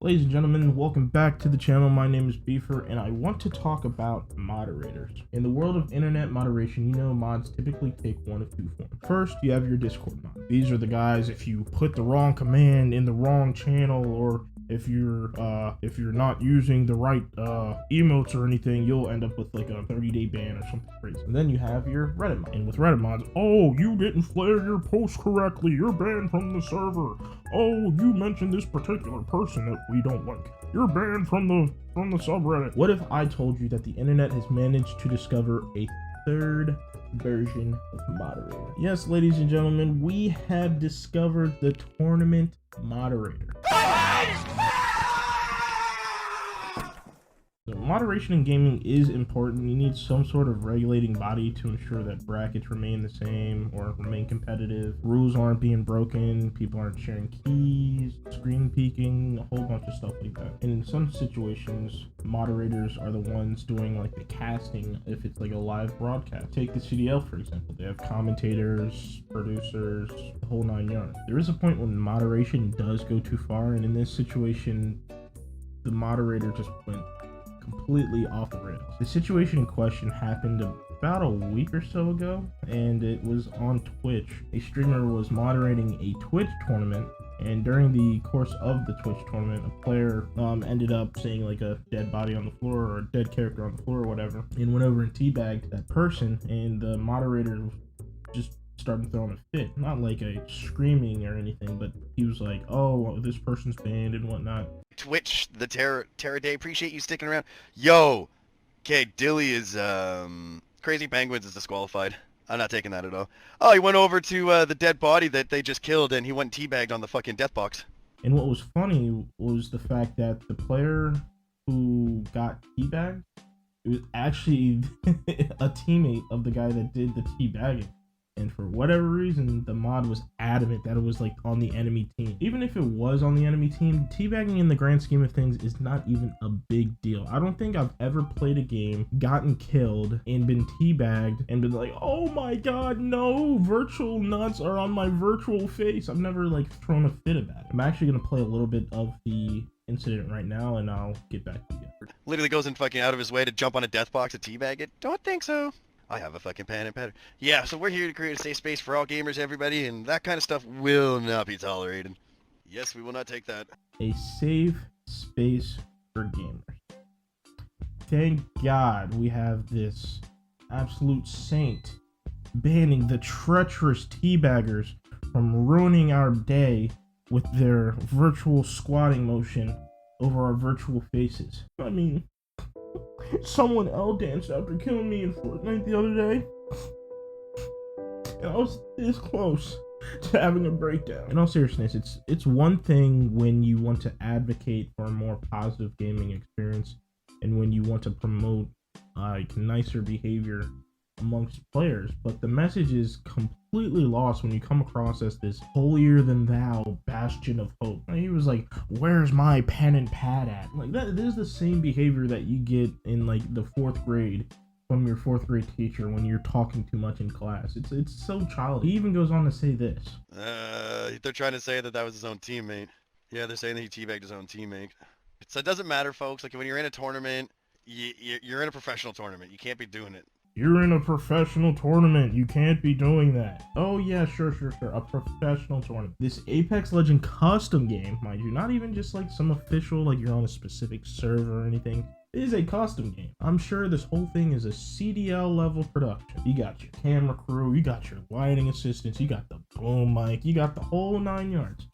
Ladies and gentlemen, welcome back to the channel. My name is Beefer, and I want to talk about moderators. In the world of internet moderation, you know mods typically take one of two forms. First, you have your Discord mod. These are the guys, if you put the wrong command in the wrong channel, or if you're not using the right emotes or anything, you'll end up with like a 30-day ban or something crazy. And then you have your Reddit mod. And with Reddit mods, oh, you didn't flare your post correctly, you're banned from the server. Oh, you mentioned this particular person that we don't like, you're banned from the subreddit. What if I told you that the internet has managed to discover a third version of moderator? Yes, ladies and gentlemen, we have discovered the tournament moderator. So moderation in gaming is important. You need some sort of regulating body to ensure that brackets remain the same or remain competitive. Rules aren't being broken, people aren't sharing keys, screen peeking, a whole bunch of stuff like that. And in some situations, moderators are the ones doing like the casting if it's like a live broadcast. Take the CDL, for example. They have commentators, producers, the whole nine yards. There is a point when moderation does go too far, and in this situation, the moderator just went completely off the rails. The situation in question happened about a week or so ago, and it was on Twitch. A streamer was moderating a Twitch tournament, and during the course of the Twitch tournament, a player ended up seeing like a dead body on the floor or a dead character on the floor or whatever, and went over and teabagged that person, and the moderator just started throwing a fit. Not like a screaming or anything, but he was like, oh, this person's banned and whatnot. Twitch, the Terra Day, appreciate you sticking around. Yo, okay, Dilly is, Crazy Penguins is disqualified. I'm not taking that at all. Oh, he went over to the dead body that they just killed, and he went teabagged on the fucking death box. And what was funny was the fact that the player who got teabagged, it was actually a teammate of the guy that did the teabagging. And for whatever reason, the mod was adamant that it was like on the enemy team. Even if it was on the enemy team, teabagging in the grand scheme of things is not even a big deal. I don't think I've ever played a game, gotten killed, and been teabagged and been like, oh my god, no, virtual nuts are on my virtual face. I've never like thrown a fit about it. I'm actually gonna play a little bit of the incident right now, and I'll get back to you. Literally goes in fucking out of his way to jump on a death box and teabag it. Don't think so. I have a fucking pen and pad. Yeah, so we're here to create a safe space for all gamers, everybody, and that kind of stuff will not be tolerated. Yes, we will not take that. A safe space for gamers. Thank God we have this absolute saint banning the treacherous teabaggers from ruining our day with their virtual squatting motion over our virtual faces. I mean, someone L danced after killing me in Fortnite the other day, and I was this close to having a breakdown. In all seriousness, it's one thing when you want to advocate for a more positive gaming experience and when you want to promote like nicer behavior amongst players, but the message is completely lost when you come across as this holier than thou bastion of hope. And he was like, where's my pen and pad at? Like, that is the same behavior that you get in like the 4th grade from your 4th grade teacher when you're talking too much in class. It's so childish. He even goes on to say this. They're trying to say that was his own teammate. Yeah, they're saying that he teabagged his own teammate. So it doesn't matter, folks. Like, when you're in a tournament, you're in a professional tournament. You can't be doing it. You're in a professional tournament. You can't be doing that. Oh yeah, sure. A professional tournament. This Apex Legend custom game, mind you, not even just like some official, like you're on a specific server or anything. It is a custom game. I'm sure this whole thing is a CDL level production. You got your camera crew, you got your lighting assistants, you got the boom mic, you got the whole 9 yards.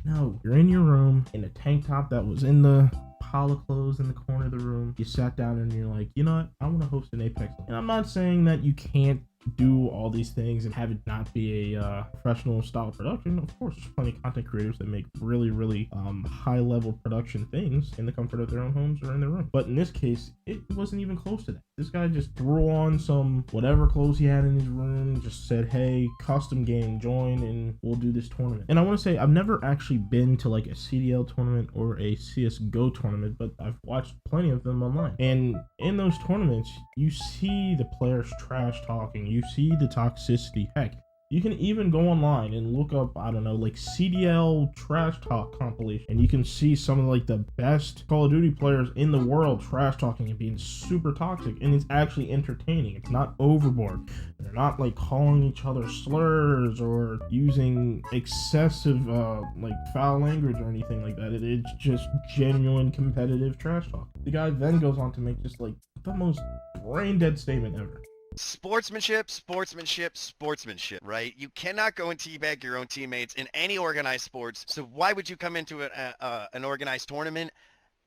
No, you're in your room in a tank top that was in the pile of clothes in the corner of the room. You sat down and you're like, you know what, I want to host an Apex. And I'm not saying that you can't do all these things and have it not be a professional style production. Of course, there's plenty of content creators that make really high level production things in the comfort of their own homes or in their room. But in this case, it wasn't even close to that. This guy just threw on some whatever clothes he had in his room, just said, hey, custom game, join and we'll do this tournament. And I want to say, I've never actually been to like a CDL tournament or a CSGO tournament, but I've watched plenty of them online. And in those tournaments, you see the players trash talking, you see the toxicity. Heck, You can even go online and look up, I don't know, like CDL trash talk compilation, and you can see some of like the best Call of Duty players in the world trash talking and being super toxic, and it's actually entertaining. It's not overboard. They're not like calling each other slurs or using excessive like foul language or anything like that. It's just genuine competitive trash talk. The guy then goes on to make just like the most brain dead statement ever. Sportsmanship, sportsmanship, sportsmanship, right? You cannot go and teabag your own teammates in any organized sports. So why would you come into an organized tournament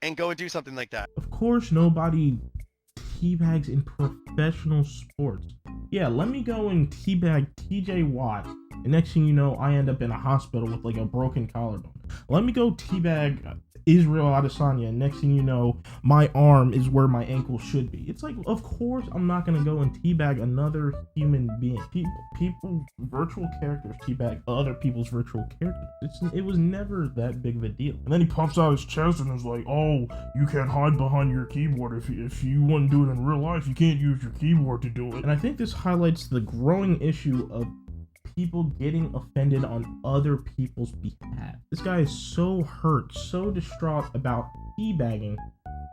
and go and do something like that? Of course, nobody teabags in professional sports. Yeah, let me go and teabag TJ Watt, and next thing you know, I end up in a hospital with like a broken collarbone. Let me go teabag Israel Adesanya, and next thing you know, my arm is where my ankle should be. It's like, of course, I'm not gonna go and teabag another human being. People, virtual characters teabag other people's virtual characters. It was never that big of a deal. And then he puffs out his chest and is like, "Oh, you can't hide behind your keyboard. If you want to do it in real life, you can't use your keyboard to do it." And I think this highlights the growing issue of people getting offended on other people's behalf. This guy is so hurt, so distraught about teabagging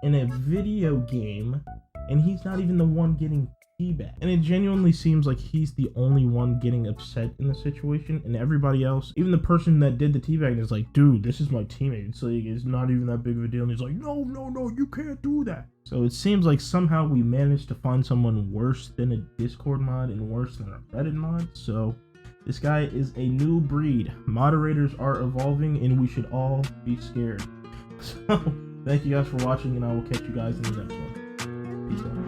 in a video game, and he's not even the one getting teabagged. And it genuinely seems like he's the only one getting upset in the situation, and everybody else, even the person that did the teabagging, is like, "Dude, this is my teammate. It's like, it's not even that big of a deal." And he's like, no, you can't do that." So it seems like somehow we managed to find someone worse than a Discord mod and worse than a Reddit mod. So this guy is a new breed. Moderators are evolving, and we should all be scared. So, thank you guys for watching, and I will catch you guys in the next one. Peace out.